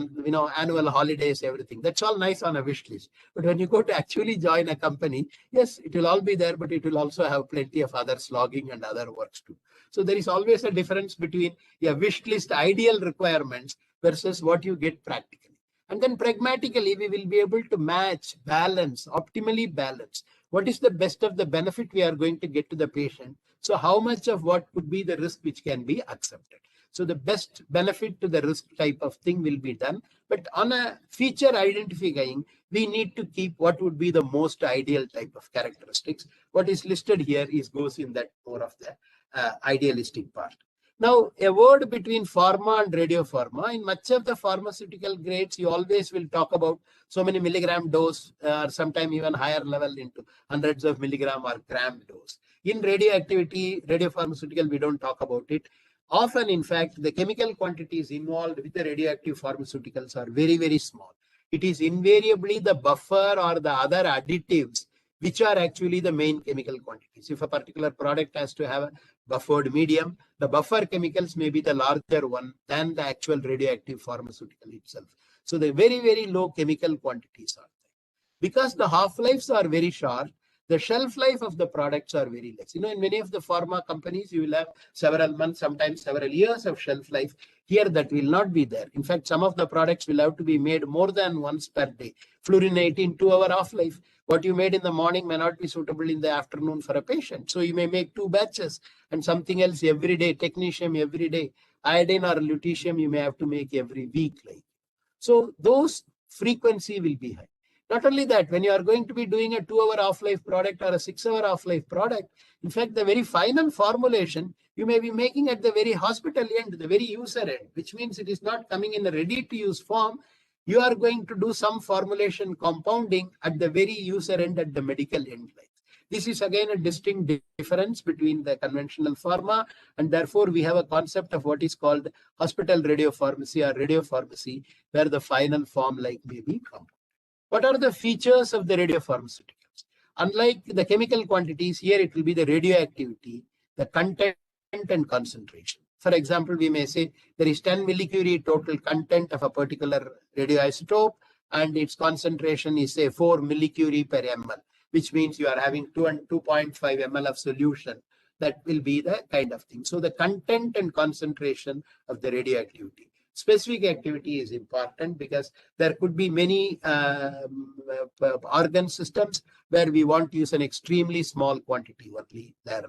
annual holidays, everything. That's all nice on a wish list. But when you go to actually join a company, yes, it will all be there, but it will also have plenty of other slogging and other works too. So there is always a difference between your wish list ideal requirements versus what you get practically. And then pragmatically, we will be able to match, optimally balance. What is the best of the benefit we are going to get to the patient? So how much of what could be the risk which can be accepted? So the best benefit to the risk type of thing will be done. But on a feature identifying, we need to keep what would be the most ideal type of characteristics. What is listed here goes in that more of the idealistic part. Now, a word between pharma and radiopharma. In much of the pharmaceutical grades, you always will talk about so many milligram dose, or sometime even higher level into hundreds of milligram or gram dose. In radioactivity, radiopharmaceutical, we don't talk about it. Often, in fact, the chemical quantities involved with the radioactive pharmaceuticals are very, very small. It is invariably the buffer or the other additives which are actually the main chemical quantities. If a particular product has to have a buffered medium, the buffer chemicals may be the larger one than the actual radioactive pharmaceutical itself. So the very, very low chemical quantities are there. Because the half-lives are very short, the shelf life of the products are very less. In many of the pharma companies, you will have several months, sometimes several years of shelf life. Here, that will not be there. In fact, some of the products will have to be made more than once per day. Fluorinating, 2-hour half-life. What you made in the morning may not be suitable in the afternoon for a patient. So you may make 2 batches and something else every day, technetium every day, iodine or lutetium you may have to make every week. So those frequency will be high. Not only that, when you are going to be doing a 2-hour half-life product or a 6-hour half-life product, in fact, the very final formulation, you may be making at the very hospital end, the very user end, which means it is not coming in a ready-to-use form. You are going to do some formulation compounding at the very user end, at the medical end. This is again a distinct difference between the conventional pharma, and therefore we have a concept of what is called hospital radiopharmacy or radiopharmacy, where the final form may be compounded. What are the features of the radiopharmaceuticals? Unlike the chemical quantities, here it will be the radioactivity, the content and concentration. For example, we may say there is 10 millicurie total content of a particular radioisotope, and its concentration is say 4 millicurie per ml, which means you are having 2.5 ml of solution. That will be the kind of thing. So the content and concentration of the radioactivity. Specific activity is important because there could be many organ systems where we want to use an extremely small quantity only there.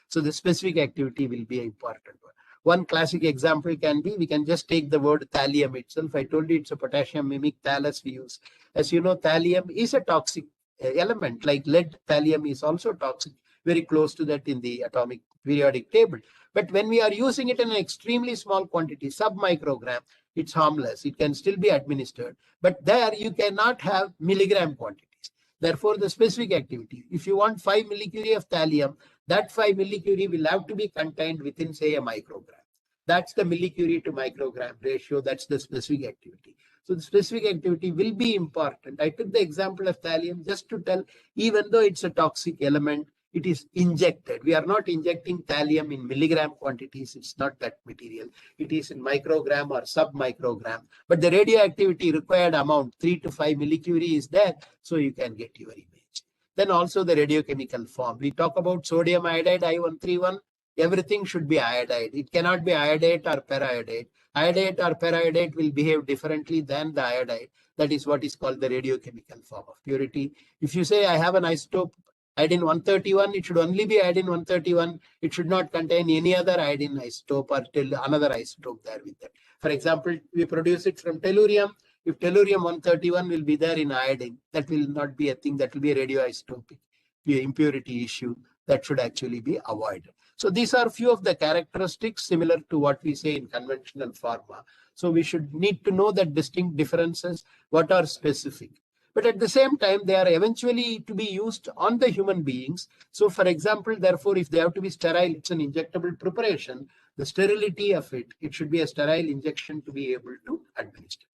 So the specific activity will be an important one. One classic example can be, we can just take the word thallium itself. I told you it's a potassium mimic thallus we use. As you know, thallium is a toxic element, like lead. Thallium is also toxic, very close to that in the atomic periodic table. But when we are using it in an extremely small quantity, sub-microgram, it's harmless. It can still be administered, but there you cannot have milligram quantities. Therefore, the specific activity, if you want 5 millicurie of thallium, that 5 millicurie will have to be contained within, say, a microgram. That's the millicurie to microgram ratio. That's the specific activity. So the specific activity will be important. I took the example of thallium just to tell, even though it's a toxic element, it is injected. We are not injecting thallium in milligram quantities. It's not that material. It is in microgram or sub-microgram. But the radioactivity required amount, 3 to 5 millicurie, is there. So you can get your image. Then also the radiochemical form. We talk about sodium iodide, I-131. Everything should be iodide. It cannot be iodate or periodate. Iodate or periodate will behave differently than the iodide. That is what is called the radiochemical form of purity. If you say I have an isotope iodine 131, it should only be iodine 131. It should not contain any other iodine isotope or another isotope there with it. For example, we produce it from tellurium. If tellurium 131 will be there in iodine, that will not be a thing. That will be a radioisotopic impurity issue that should actually be avoided. So these are few of the characteristics similar to what we say in conventional pharma. So we should need to know the distinct differences, what are specific. But at the same time, they are eventually to be used on the human beings. So for example, therefore, if they have to be sterile, it's an injectable preparation. The sterility of it, it should be a sterile injection to be able to administer.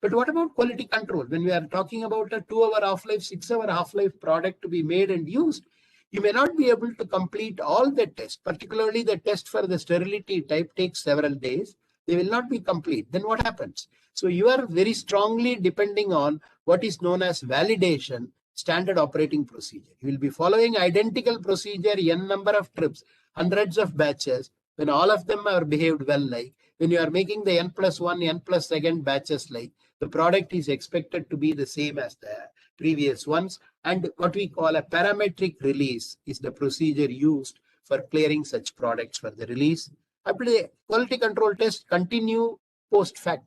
But what about quality control? When we are talking about a 2-hour half-life, 6-hour half-life product to be made and used, you may not be able to complete all the tests, particularly the test for the sterility type takes several days. They will not be complete. Then what happens? So you are very strongly depending on what is known as validation, standard operating procedure. You will be following identical procedure, n number of trips, hundreds of batches. When all of them are behaved well, like when you are making the n+1, n+2 batches, like the product is expected to be the same as the previous ones. And what we call a parametric release is the procedure used for clearing such products for the release. After the quality control test continue post fact.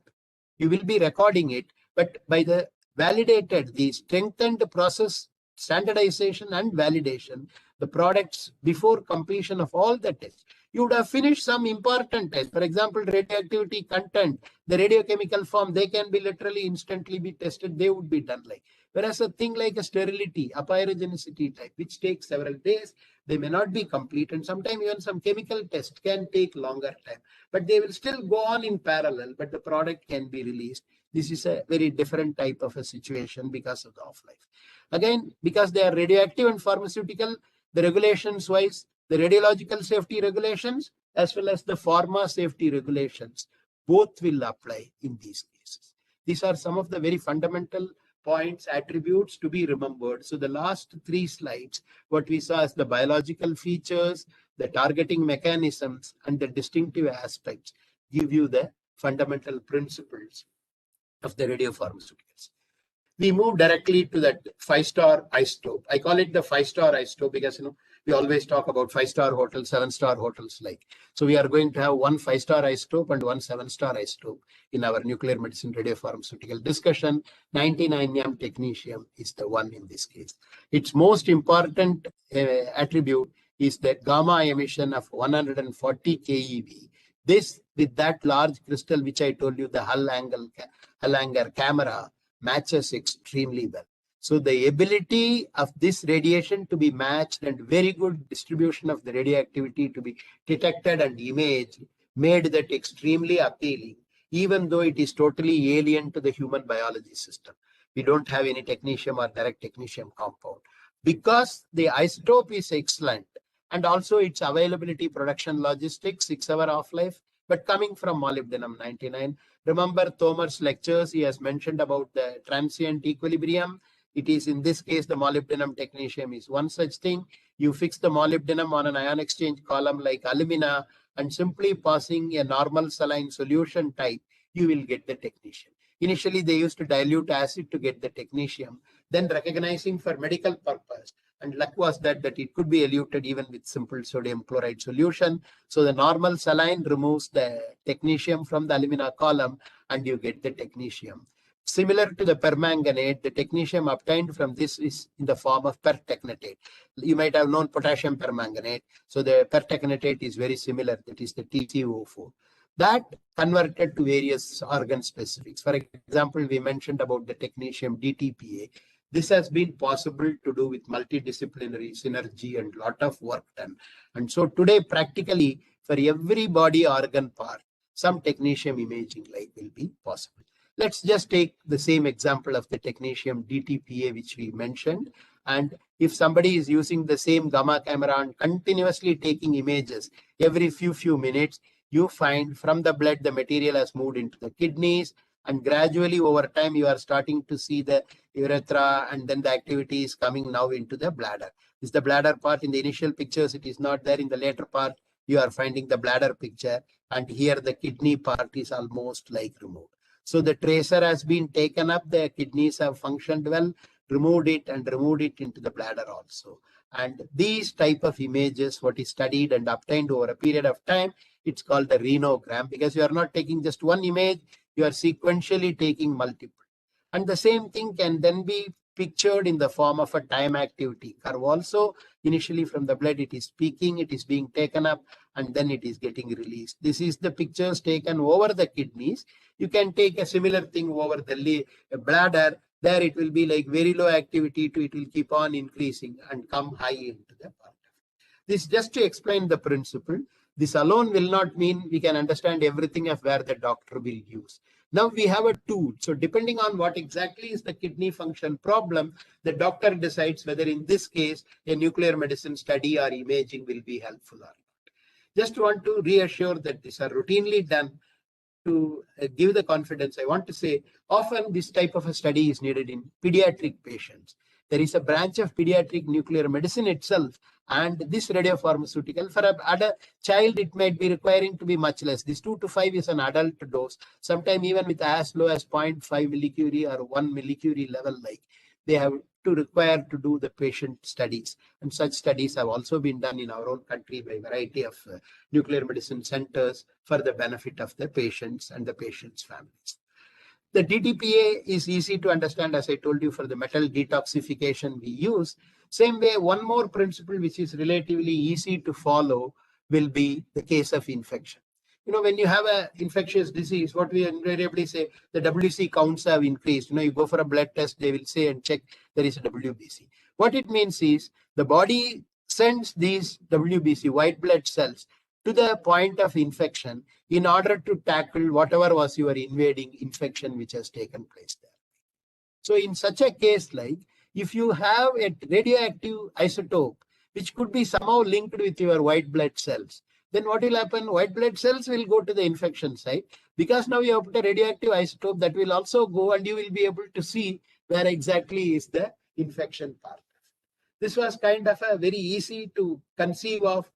You will be recording it, but by the validated, the strengthened process, standardization and validation, the products before completion of all the tests. You would have finished some important tests. For example, radioactivity content, the radiochemical form, they can be literally instantly be tested. They would be done like. Whereas a thing like a sterility, apyrogenicity type, which takes several days, they may not be complete. And sometimes even some chemical test can take longer time. But they will still go on in parallel, but the product can be released. This is a very different type of a situation because of the half-life. Again, because they are radioactive and pharmaceutical, the regulations wise, the radiological safety regulations as well as the pharma safety regulations, both will apply in these cases. These are some of the very fundamental points, attributes to be remembered. So the last 3 slides, what we saw as the biological features, the targeting mechanisms, and the distinctive aspects give you the fundamental principles of the radiopharmaceuticals. We move directly to that 5-star isotope. I call it the 5-star isotope because, we always talk about 5-star hotels, 7-star hotels like. So we are going to have 1 5-star isotope and 1 7-star isotope in our nuclear medicine radiopharmaceutical discussion. 99M technetium is the one in this case. Its most important attribute is the gamma emission of 140 keV. This, with that large crystal, which I told you, the Hull-Anger camera, matches extremely well. So the ability of this radiation to be matched and very good distribution of the radioactivity to be detected and imaged made that extremely appealing, even though it is totally alien to the human biology system. We don't have any technetium or direct technetium compound. Because the isotope is excellent and also its availability, production, logistics, 6-hour half-life, but coming from molybdenum 99. Remember Thomer's lectures, he has mentioned about the transient equilibrium. It is in this case, the molybdenum technetium is one such thing. You fix the molybdenum on an ion exchange column like alumina and simply passing a normal saline solution type, you will get the technetium. Initially, they used to dilute acid to get the technetium, then recognizing for medical purpose. And luck was that it could be eluted even with simple sodium chloride solution. So the normal saline removes the technetium from the alumina column and you get the technetium. Similar to the permanganate, the technetium obtained from this is in the form of pertechnetate. You might have known potassium permanganate. So the pertechnetate is very similar. That is the TCO4. that converted to various organ specifics. For example, we mentioned about the technetium DTPA. This has been possible to do with multidisciplinary synergy and lot of work done. And so today, practically for every body organ part, some technetium imaging like will be possible. Let's just take the same example of the technetium DTPA, which we mentioned. And if somebody is using the same gamma camera and continuously taking images every few minutes, you find from the blood the material has moved into the kidneys, and gradually over time you are starting to see the urethra, and then the activity is coming now into the bladder. This is the bladder part. In the initial pictures it is not there. In the later part you are finding the bladder picture, and here the kidney part is almost like removed. So the tracer has been taken up, the kidneys have functioned well, removed it and removed it into the bladder also. And these type of images, what is studied and obtained over a period of time, it's called a renogram, because you are not taking just one image, you are sequentially taking multiple. And the same thing can then be pictured in the form of a time activity curve also. Initially from the blood it is peaking, it is being taken up, and then it is getting released. This is the pictures taken over the kidneys. You can take a similar thing over the bladder. There it will be like very low activity to it will keep on increasing and come high into the part. This just to explain the principle. This alone will not mean we can understand everything of where the doctor will use. Now we have a tool. So depending on what exactly is the kidney function problem, the doctor decides whether in this case a nuclear medicine study or imaging will be helpful or not. Just want to reassure that these are routinely done to give the confidence. I want to say often this type of a study is needed in pediatric patients. There is a branch of pediatric nuclear medicine itself, and this radiopharmaceutical for a child it might be requiring to be much less. This 2 to 5 is an adult dose, sometimes even with as low as 0.5 millicurie or 1 millicurie level, like they have to require to do the patient studies. And such studies have also been done in our own country by a variety of nuclear medicine centers for the benefit of the patients and the patients' families. The DTPA is easy to understand, as I told you, for the metal detoxification we use. Same way, one more principle which is relatively easy to follow will be the case of infection. When you have an infectious disease, what we invariably say, the WC counts have increased. You go for a blood test, they will say and check there is a WBC. What it means is the body sends these WBC, white blood cells, to the point of infection in order to tackle whatever was your invading infection which has taken place there. So in such a case, like if you have a radioactive isotope which could be somehow linked with your white blood cells, then what will happen? White blood cells will go to the infection site, because now you have put a radioactive isotope that will also go, and you will be able to see where exactly is the infection part. This was kind of a very easy to conceive of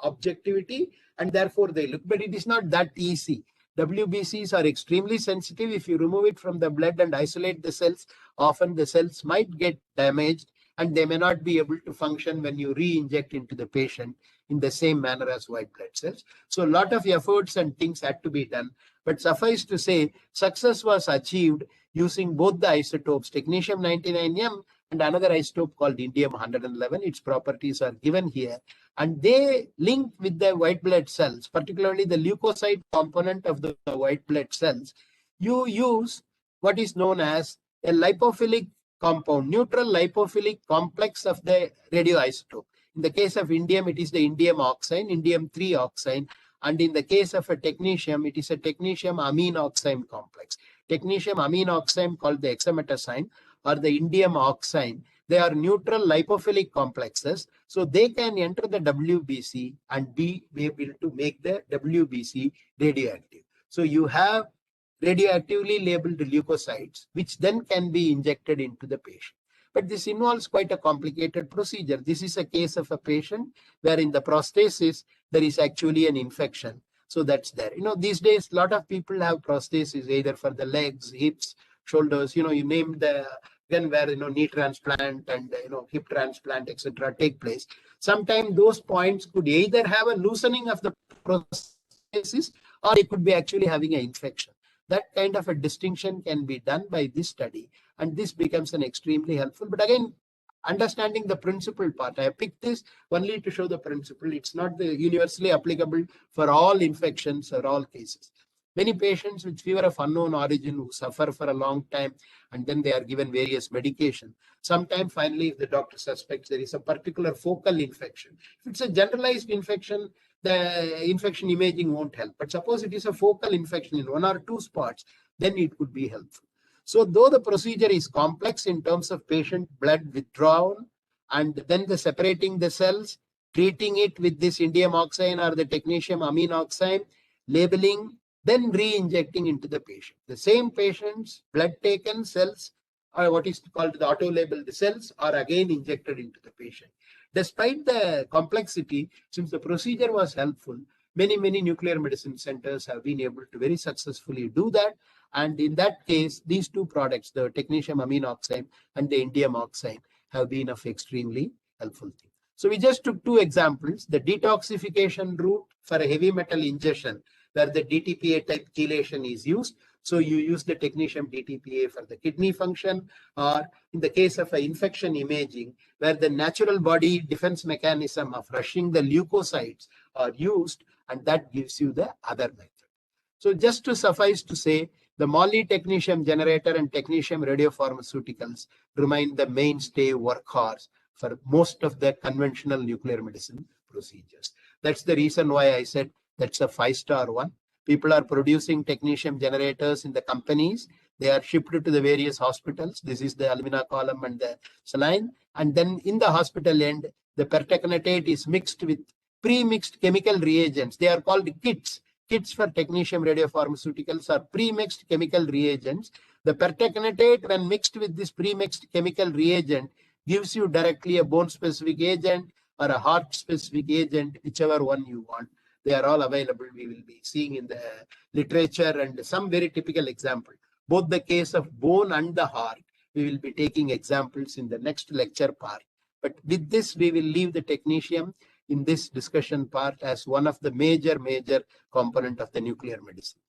objectivity, and therefore they look, but it is not that easy. WBCs are extremely sensitive. If you remove it from the blood and isolate the cells, often the cells might get damaged and they may not be able to function when you re-inject into the patient in the same manner as white blood cells. So a lot of efforts and things had to be done, but suffice to say, success was achieved using both the isotopes, technetium-99m and another isotope called indium-111. Its properties are given here, and they link with the white blood cells, particularly the leukocyte component of the white blood cells. You use what is known as a lipophilic compound, neutral lipophilic complex of the radioisotope. In the case of indium, it is the indium oxime, indium-3 oxime, and in the case of a technetium, it is a technetium amine oxime complex. Technetium amine oxime, called the hexametazine, or the indium oxime, they are neutral lipophilic complexes, so they can enter the WBC and be able to make the WBC radioactive. So you have radioactively labeled leukocytes, which then can be injected into the patient. But this involves quite a complicated procedure. This is a case of a patient where in the prosthesis, there is actually an infection. So that's there. These days, a lot of people have prosthesis either for the legs, hips, shoulders, you name the then where knee transplant and hip transplant, etc. take place. Sometimes those points could either have a loosening of the prosthesis or they could be actually having an infection. That kind of a distinction can be done by this study, and this becomes an extremely helpful. But again, understanding the principle part. I have picked this only to show the principle. It's not the universally applicable for all infections or all cases. Many patients with fever of unknown origin who suffer for a long time and then they are given various medication. Sometimes finally, if the doctor suspects there is a particular focal infection, if it's a generalized infection, the infection imaging won't help. But suppose it is a focal infection in one or two spots, then it could be helpful. So though the procedure is complex in terms of patient blood withdrawal and then the separating the cells, treating it with this indium oxide or the technetium amine oxide, labeling, then re-injecting into the patient. The same patient's blood taken cells or what is called the auto-labeled cells are again injected into the patient. Despite the complexity, since the procedure was helpful, many nuclear medicine centers have been able to very successfully do that. And in that case, these two products, the technetium amine oxide and the indium oxide, have been of extremely helpful thing. So we just took two examples, the detoxification route for a heavy metal ingestion, where the DTPA type chelation is used. So you use the technetium DTPA for the kidney function, or in the case of an infection imaging, where the natural body defense mechanism of rushing the leukocytes are used, and that gives you the other method. So just to suffice to say, the moly-technetium generator and technetium radiopharmaceuticals remain the mainstay workhorse for most of the conventional nuclear medicine procedures. That's the reason why I said that's a 5-star one. People are producing technetium generators in the companies. They are shipped to the various hospitals. This is the alumina column and the saline. And then in the hospital end, the pertechnetate is mixed with pre-mixed chemical reagents. They are called kits. Kits for technetium radiopharmaceuticals are pre-mixed chemical reagents. The pertechnetate, when mixed with this pre-mixed chemical reagent, gives you directly a bone-specific agent or a heart-specific agent, whichever one you want. They are all available. We will be seeing in the literature and some very typical example. Both the case of bone and the heart, we will be taking examples in the next lecture part. But with this, we will leave the technetium in this discussion part as one of the major component of the nuclear medicine.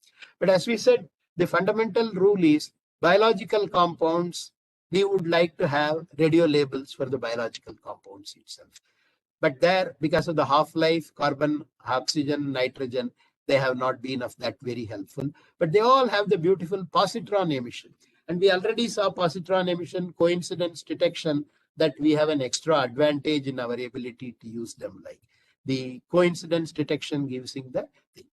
But as we said, the fundamental rule is biological compounds, we would like to have radio labels for the biological compounds itself. But there, because of the half-life, carbon, oxygen, nitrogen, they have not been of that very helpful. But they all have the beautiful positron emission. And we already saw positron emission coincidence detection, that we have an extra advantage in our ability to use them. Like the coincidence detection gives in the thing.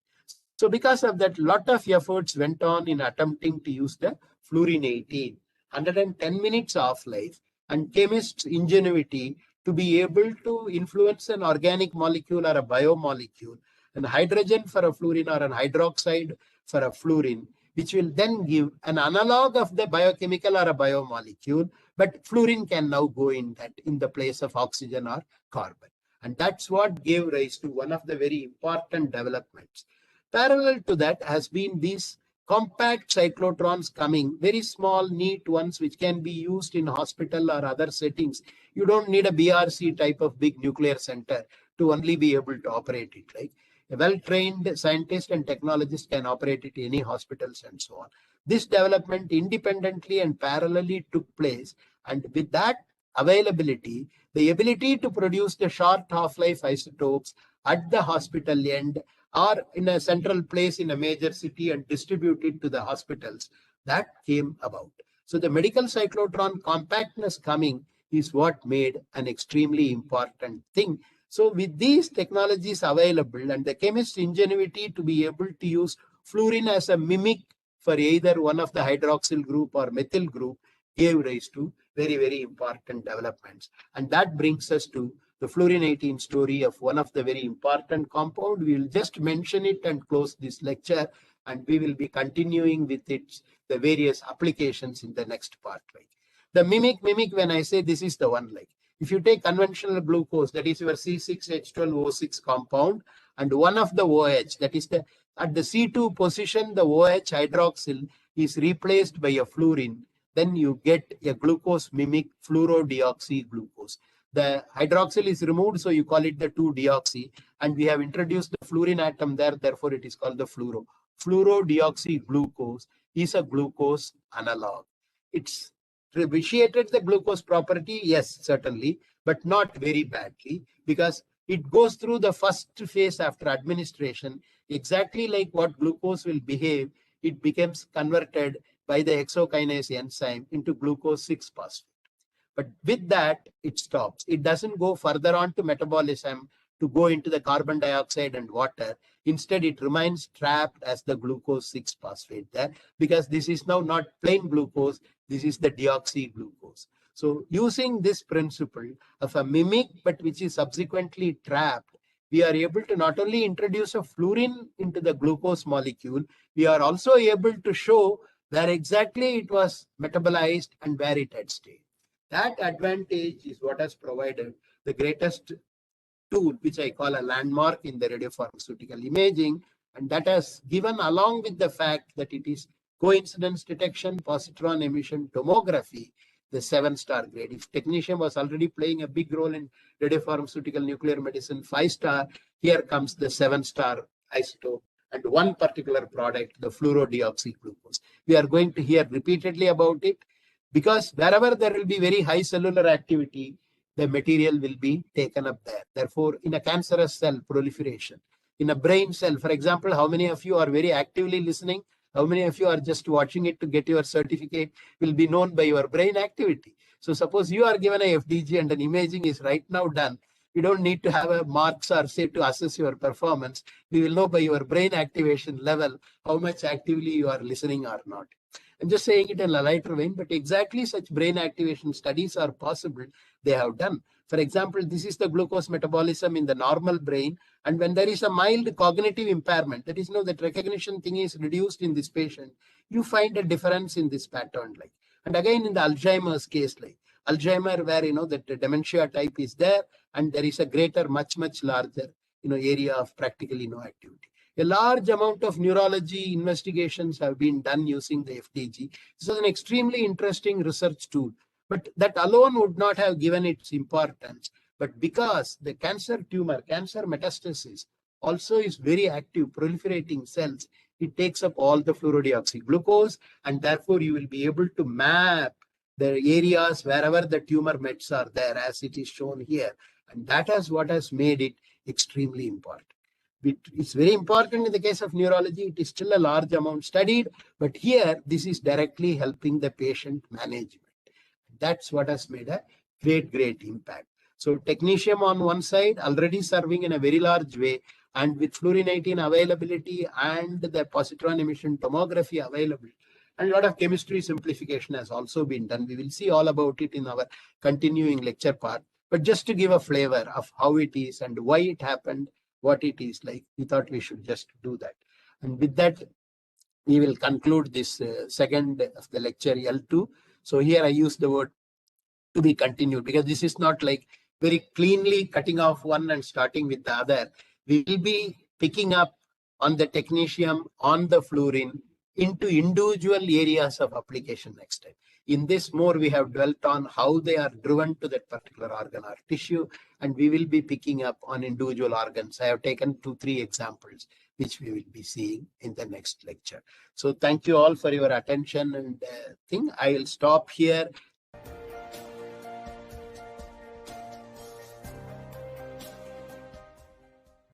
So because of that, lot of efforts went on in attempting to use the fluorine-18, 110 minutes half-life, and chemists' ingenuity to be able to influence an organic molecule or a biomolecule, and hydrogen for a fluorine or an hydroxide for a fluorine, which will then give an analog of the biochemical or a biomolecule, but fluorine can now go in that in the place of oxygen or carbon. And that's what gave rise to one of the very important developments. Parallel to that has been these compact cyclotrons coming, very small, neat ones, which can be used in hospital or other settings. You don't need a BRC type of big nuclear center to only be able to operate it. Right? A well-trained scientist and technologist can operate it in any hospitals and so on. This development independently and parallelly took place. And with that availability, the ability to produce the short half-life isotopes at the hospital end or in a central place in a major city and distribute it to the hospitals, that came about. So the medical cyclotron compactness coming is what made an extremely important thing. So with these technologies available and the chemist's ingenuity to be able to use fluorine as a mimic for either one of the hydroxyl group or methyl group gave rise to very important developments. And that brings us to the fluorine-18 story of one of the very important compound. We will just mention it and close this lecture, and we will be continuing with the various applications in the next part. Right? The mimic, when I say this is the one, like if you take conventional glucose, that is your C6H12O6 compound, and one of the OH, that is at the C2 position, the OH hydroxyl is replaced by a fluorine, then you get a glucose mimic fluorodeoxyglucose. The hydroxyl is removed, so you call it the 2-deoxy, and we have introduced the fluorine atom there, therefore it is called the fluoro. Fluorodeoxyglucose is a glucose analog. Its vitiated the glucose property? Yes, certainly, but not very badly, because it goes through the first phase after administration, exactly like what glucose will behave. It becomes converted by the hexokinase enzyme into glucose 6-phosphate. But with that, it stops. It doesn't go further on to metabolism to go into the carbon dioxide and water. Instead, it remains trapped as the glucose 6-phosphate there, because this is now not plain glucose, this is the deoxyglucose. So using this principle of a mimic, but which is subsequently trapped, we are able to not only introduce a fluorine into the glucose molecule, we are also able to show where exactly it was metabolized and where it had stayed. That advantage is what has provided the greatest tool, which I call a landmark in the radiopharmaceutical imaging. And that has given, along with the fact that it is coincidence detection, positron emission tomography, the 7-star grade. If technetium was already playing a big role in radiopharmaceutical nuclear medicine, 5-star, here comes the 7-star isotope and one particular product, the fluorodeoxyglucose. We are going to hear repeatedly about it, because wherever there will be very high cellular activity, the material will be taken up there. Therefore, in a cancerous cell proliferation, in a brain cell, for example, how many of you are very actively listening? How many of you are just watching it to get your certificate will be known by your brain activity. So suppose you are given a FDG and an imaging is right now done. We don't need to have a marks or say to assess your performance. We will know by your brain activation level how much actively you are listening or not. I'm just saying it in a lighter vein, but exactly such brain activation studies are possible. They have done. For example, this is the glucose metabolism in the normal brain. And when there is a mild cognitive impairment, that is, that recognition thing is reduced in this patient, you find a difference in this pattern. Like, and again, in the Alzheimer's case, like Alzheimer, where, that the dementia type is there, and there is a greater, much larger, area of practically no activity. A large amount of neurology investigations have been done using the FDG. This is an extremely interesting research tool, but that alone would not have given its importance. But because the cancer tumor, cancer metastasis also is very active, proliferating cells, it takes up all the fluorodeoxyglucose, and therefore you will be able to map the areas wherever the tumor mets are there, as it is shown here. And that is what has made it extremely important. It's very important in the case of neurology. It is still a large amount studied, but here this is directly helping the patient management. That's what has made a great impact. So technetium on one side already serving in a very large way, and with fluorine-18 availability and the positron emission tomography available, and a lot of chemistry simplification has also been done. We will see all about it in our continuing lecture part. But just to give a flavor of how it is and why it happened, what it is like, we thought we should just do that. And with that, we will conclude this second of the lecture, L2. So here I use the word to be continued, because this is not like very cleanly cutting off one and starting with the other. We will be picking up on the technetium, on the fluorine, into individual areas of application next time. In this more, we have dwelt on how they are driven to that particular organ or tissue, and we will be picking up on individual organs. I have taken 2-3 examples, which we will be seeing in the next lecture. So thank you all for your attention and thing. I will stop here